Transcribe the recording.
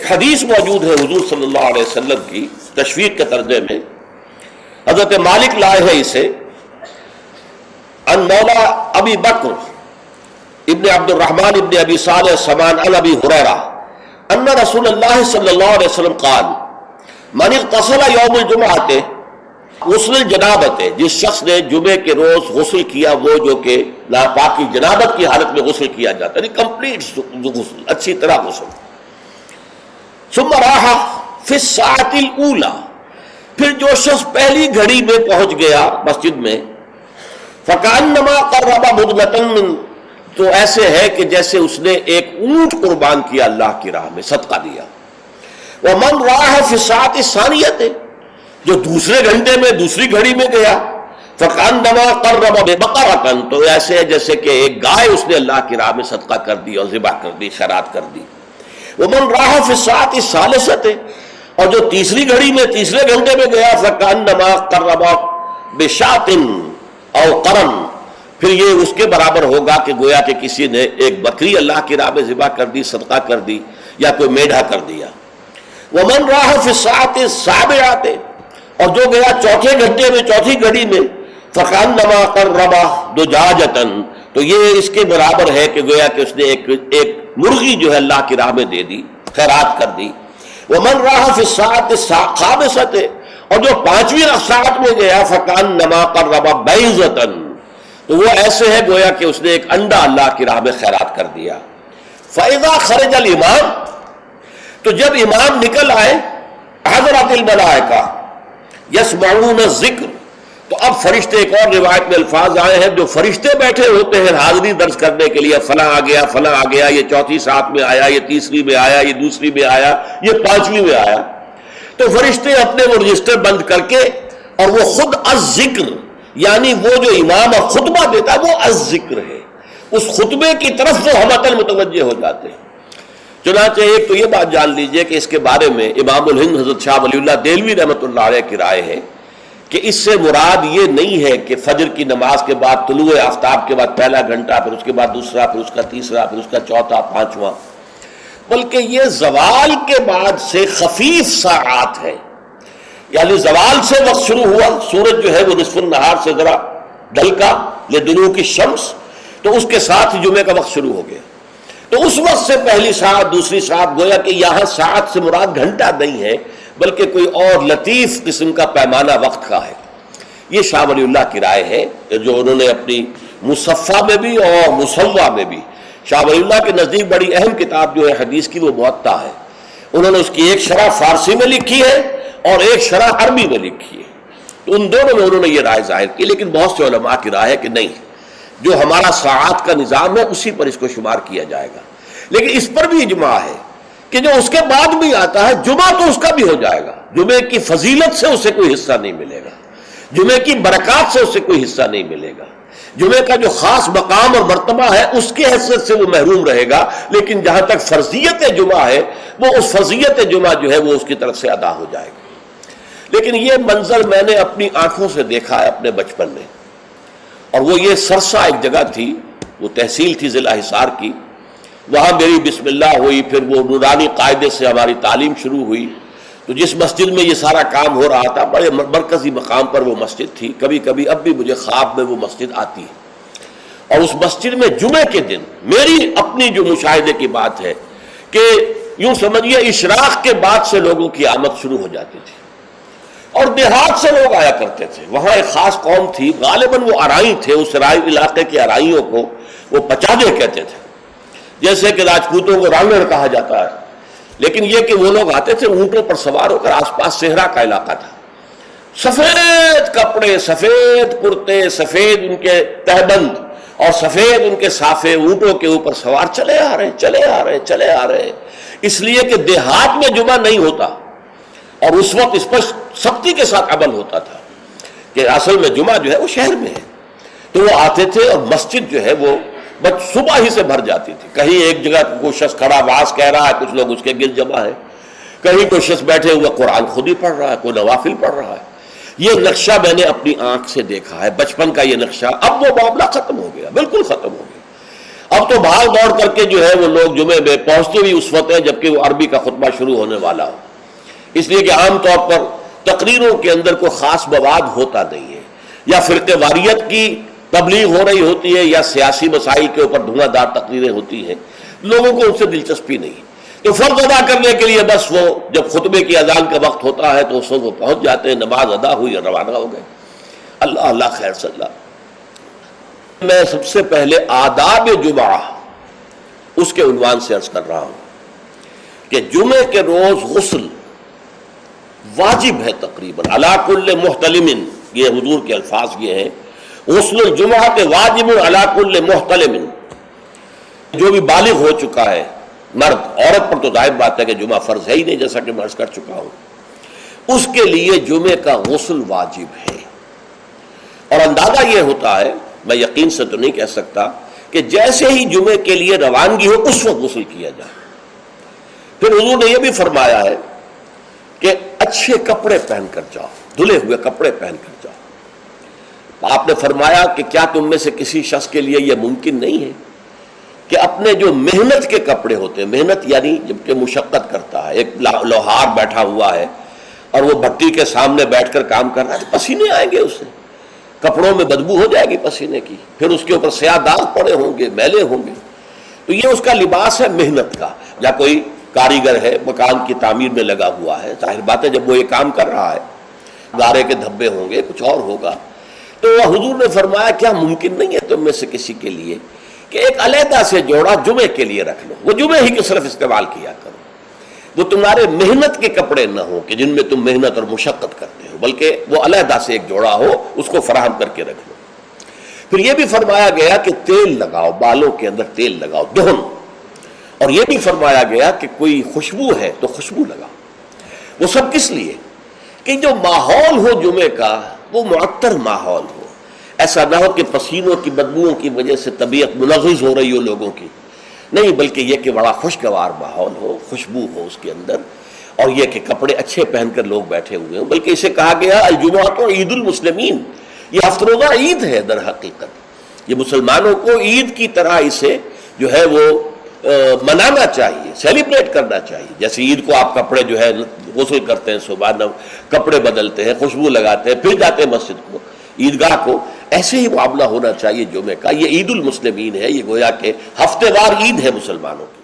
ایک حدیث موجود ہے حضور صلی اللہ علیہ وسلم کی تشویق کے ترجمے میں، حضرت مالک لائے ہیں اسے ان مولا ابی بکر ابن عبد الرحمن ابن ابی صالح سمان عن ابی ہریرہ ان رسول اللہ صلی اللہ علیہ وسلم قال من اغتسل یوم الجمعہ غسل الجنابت، جس شخص نے جمعے کے روز غسل کیا، وہ جو کہ ناپاکی جنابت کی حالت میں غسل کیا جاتا ہے، کمپلیٹ غسل، اچھی طرح غسل، ثم راح فی الساعۃ الاولی، پھر جو شخص پہلی گھڑی میں پہنچ گیا مسجد میں، فکأنما قرب بدنۃ من، تو ایسے ہے کہ جیسے اس نے ایک اونٹ قربان کیا اللہ کی راہ میں، صدقہ دیا۔ ومن راح فی الساعۃ الثانیۃ، جو دوسرے گھنٹے میں دوسری گھڑی میں گیا، فکأنما قرب بقرۃ، تو ایسے ہے جیسے کہ ایک گائے اس نے اللہ کی راہ میں صدقہ کر دی اور ذبح کر دی، خیرات کر دی۔ ومن راح فی الساعۃ الثالثۃ، اور جو تیسری گھڑی میں تیسرے گھنٹے میں گیا، فکأنما قرب بشاۃ او قرن، پھر یہ اس کے برابر ہوگا کہ گویا کہ کسی نے ایک بکری اللہ کی راہ میں ذبح کر دی، صدقہ کر دی، یا کوئی میڈھا کر دیا۔ ومن راح فی الساعۃ السابعۃ، اور جو گیا چوتھے گھنٹے میں چوتھی گھڑی میں، فکأنما قرب دجاجۃ، تو یہ اس کے برابر ہے کہ گویا کہ اس نے ایک مرغی جو ہے اللہ کی راہ میں دے دی، خیرات کر دی۔ ومن راح فی الساعۃ الخامسۃ، اور جو پانچویں ساعت میں گیا، فکأنما قرب بیضۃ، تو وہ ایسے ہے گویا کہ اس نے ایک انڈا اللہ کی راہ میں خیرات کر دیا۔ فإذا خرج الامام، تو جب امام نکل آئے، حضرت الملائکہ یسمعون الذکر، تو اب فرشتے، ایک اور روایت میں الفاظ آئے ہیں جو فرشتے بیٹھے ہوتے ہیں حاضری درج کرنے کے لیے، فلاں آ گیا، فلاں آ گیا، یہ چوتھی ساتھ میں آیا، یہ تیسری میں آیا، یہ دوسری میں آیا، یہ پانچویں میں آیا، تو فرشتے اپنے وہ رجسٹر بند کر کے، اور وہ خود الذکر، یعنی وہ جو امام خطبہ دیتا ہے وہ الذکر ہے، اس خطبے کی طرف وہ ہمتاً متوجہ ہو جاتے ہیں۔ چنانچہ ایک تو یہ بات جان لیجئے کہ اس کے بارے میں امام الہند حضرت شاہ ولی اللہ دہلوی رحمۃ اللہ علیہ کی رائے ہے کہ اس سے مراد یہ نہیں ہے کہ فجر کی نماز کے بعد طلوع آفتاب کے بعد پہلا گھنٹہ، پھر اس کے بعد دوسرا، پھر اس کا تیسرا، پھر اس کا چوتھا، پانچواں، بلکہ یہ زوال کے بعد سے خفیف ساعات ہے، یعنی زوال سے وقت شروع ہوا، سورج جو ہے وہ نصف النہار سے ذرا ڈھلکا لدنو کی شمس، تو اس کے ساتھ جمعے کا وقت شروع ہو گیا، تو اس وقت سے پہلی ساعت، دوسری ساعت، گویا کہ یہاں ساعت سے مراد گھنٹہ نہیں ہے بلکہ کوئی اور لطیف قسم کا پیمانہ وقت کا ہے۔ یہ شاہ ولی اللہ کی رائے ہے جو انہوں نے اپنی مصفہ میں بھی اور مصوہ میں بھی، شاہ ولی اللہ کے نزدیک بڑی اہم کتاب جو ہے حدیث کی وہ موطا ہے، انہوں نے اس کی ایک شرح فارسی میں لکھی ہے اور ایک شرح عربی میں لکھی ہے، تو ان دونوں میں انہوں نے یہ رائے ظاہر کی، لیکن بہت سے علماء کی رائے ہے کہ نہیں، جو ہمارا ساعات کا نظام ہے اسی پر اس کو شمار کیا جائے گا۔ لیکن اس پر بھی اجماع ہے کہ جو اس کے بعد بھی آتا ہے جمعہ تو اس کا بھی ہو جائے گا، جمعے کی فضیلت سے اسے کوئی حصہ نہیں ملے گا، جمعے کی برکات سے اسے کوئی حصہ نہیں ملے گا، جمعے کا جو خاص مقام اور مرتبہ ہے اس کی حیثیت سے وہ محروم رہے گا، لیکن جہاں تک فرضیت جمعہ ہے وہ اس فرضیت جمعہ جو ہے وہ اس کی طرف سے ادا ہو جائے گا۔ لیکن یہ منظر میں نے اپنی آنکھوں سے دیکھا ہے اپنے بچپن میں، اور وہ یہ سرسا ایک جگہ تھی، وہ تحصیل تھی ضلع حصار کی، وہاں میری بسم اللہ ہوئی، پھر وہ نورانی قاعدے سے ہماری تعلیم شروع ہوئی، تو جس مسجد میں یہ سارا کام ہو رہا تھا بڑے مرکزی مقام پر وہ مسجد تھی، کبھی کبھی اب بھی مجھے خواب میں وہ مسجد آتی ہے، اور اس مسجد میں جمعے کے دن میری اپنی جو مشاہدے کی بات ہے کہ یوں سمجھیے اشراق کے بعد سے لوگوں کی آمد شروع ہو جاتی تھی، اور دیہات سے لوگ آیا کرتے تھے، وہاں ایک خاص قوم تھی، غالباً وہ ارائی تھے، اس علاقے کے ارائیوں کو وہ پچادے کہتے تھے، جیسے کہ راجپوتوں کو رانگڑ کہا جاتا ہے، لیکن یہ کہ وہ لوگ آتے تھے اونٹوں پر سوار ہو کر، آس پاس صحرا کا علاقہ تھا، سفید کپڑے، سفید کرتے، سفید ان کے تہبند اور سفید ان کے صافے، اونٹوں کے اوپر سوار چلے آ رہے چلے آ رہے چلے آ رہے، اس لیے کہ دیہات میں جمعہ نہیں ہوتا، اور اس وقت اس پر سختی کے ساتھ عمل ہوتا تھا کہ اصل میں جمعہ جو ہے وہ شہر میں ہے، تو وہ آتے تھے اور مسجد جو ہے وہ صبح ہی سے بھر جاتی تھی، کہیں ایک جگہ کوئی شخص کھڑا واز کہہ رہا ہے، کچھ لوگ اس کے گرد جمع ہے، کہیں کوئی شخص بیٹھے ہوئے قرآن خود ہی پڑھ رہا ہے، کوئی نوافل پڑھ رہا ہے۔ یہ نقشہ میں نے اپنی آنکھ سے دیکھا ہے، بچپن کا یہ نقشہ، اب وہ معاملہ ختم ہو گیا، بالکل ختم ہو گیا۔ اب تو بھاگ دوڑ کر کے جو ہے وہ لوگ جمعے میں پہنچتے بھی اس وقت ہیں جبکہ وہ عربی کا خطبہ شروع ہونے والا ہو، اس لیے کہ عام طور پر تقریروں کے اندر کوئی خاص مواد ہوتا نہیں ہے، یا فرقہ واریت کی تبلیغ ہو رہی ہوتی ہے یا سیاسی مسائل کے اوپر دھواں دار تقریریں ہوتی ہیں، لوگوں کو ان سے دلچسپی نہیں، تو فرض ادا کرنے کے لیے بس وہ جب خطبے کی اذان کا وقت ہوتا ہے تو اس وقت وہ پہنچ جاتے ہیں، نماز ادا ہوئی اور روانہ ہو گئے۔ اللہ اللہ خیر صلی اللہ۔ میں سب سے پہلے آداب جمعہ اس کے عنوان سے عرض کر رہا ہوں کہ جمعے کے روز غسل واجب ہے تقریباً، علی کل محتلم، یہ حضور کے الفاظ یہ ہیں، غسل الجمعہ کے واجب علی کل محتلم، جو بھی بالغ ہو چکا ہے مرد، عورت پر تو ظاہر بات ہے کہ جمعہ فرض ہے ہی نہیں، جیسا کہ میں عرض کر چکا ہوں، اس کے لیے جمعے کا غسل واجب ہے۔ اور اندازہ یہ ہوتا ہے، میں یقین سے تو نہیں کہہ سکتا، کہ جیسے ہی جمعے کے لیے روانگی ہو اس وقت غسل کیا جائے۔ پھر حضور نے یہ بھی فرمایا ہے کہ اچھے کپڑے پہن کر جاؤ، دھلے ہوئے کپڑے پہن کر جاؤ۔ آپ نے فرمایا کہ کیا تم میں سے کسی شخص کے لیے یہ ممکن نہیں ہے کہ اپنے جو محنت کے کپڑے ہوتے ہیں، محنت یعنی جب کہ مشقت کرتا ہے، ایک لوہار بیٹھا ہوا ہے اور وہ بھٹی کے سامنے بیٹھ کر کام کر رہا ہے تو پسینے آئیں گے اس سے، کپڑوں میں بدبو ہو جائے گی پسینے کی، پھر اس کے اوپر سیاہ داغ پڑے ہوں گے، میلے ہوں گے، تو یہ اس کا لباس ہے محنت کا۔ یا کوئی کاریگر ہے، مکان کی تعمیر میں لگا ہوا ہے، ظاہر بات ہے جب وہ یہ کام کر رہا ہے گارے کے دھبے ہوں گے، کچھ اور ہوگا، تو حضور نے فرمایا کیا ممکن نہیں ہے تم میں سے کسی کے لیے کہ ایک علیحدہ سے جوڑا جمعے کے لیے رکھ لو، وہ جمعے ہی کے صرف استعمال کیا کرو، وہ تمہارے محنت کے کپڑے نہ ہوں کہ جن میں تم محنت اور مشقت کرتے ہو، بلکہ وہ علیحدہ سے ایک جوڑا ہو، اس کو فراہم کر کے رکھ لو۔ پھر یہ بھی فرمایا گیا کہ تیل لگاؤ، بالوں کے اندر تیل لگاؤ، دہن، اور یہ بھی فرمایا گیا کہ کوئی خوشبو ہے تو خوشبو لگاؤ۔ وہ سب کس لیے کہ جو ماحول ہو جمعے کا وہ معطر ماحول ہو، ایسا نہ ہو کہ پسینوں کی بدبوؤں کی وجہ سے طبیعت منغص ہو رہی ہو لوگوں کی، نہیں، بلکہ یہ کہ بڑا خوشگوار ماحول ہو، خوشبو ہو اس کے اندر، اور یہ کہ کپڑے اچھے پہن کر لوگ بیٹھے ہوئے ہوں۔ بلکہ اسے کہا گیا الجمعہ تو عید المسلمین، یہ ہفتہ روزہ عید ہے در حقیقت، یہ مسلمانوں کو عید کی طرح اسے جو ہے وہ منانا چاہیے، سیلیبریٹ کرنا چاہیے۔ جیسے عید کو آپ کپڑے جو ہے غسل کرتے ہیں، صبح کپڑے بدلتے ہیں، خوشبو لگاتے ہیں، پھر جاتے ہیں مسجد کو، عیدگاہ کو، ایسے ہی معاملہ ہونا چاہیے جمعے کا۔ یہ عید المسلمین ہے، یہ گویا کہ ہفتے وار عید ہے مسلمانوں کی۔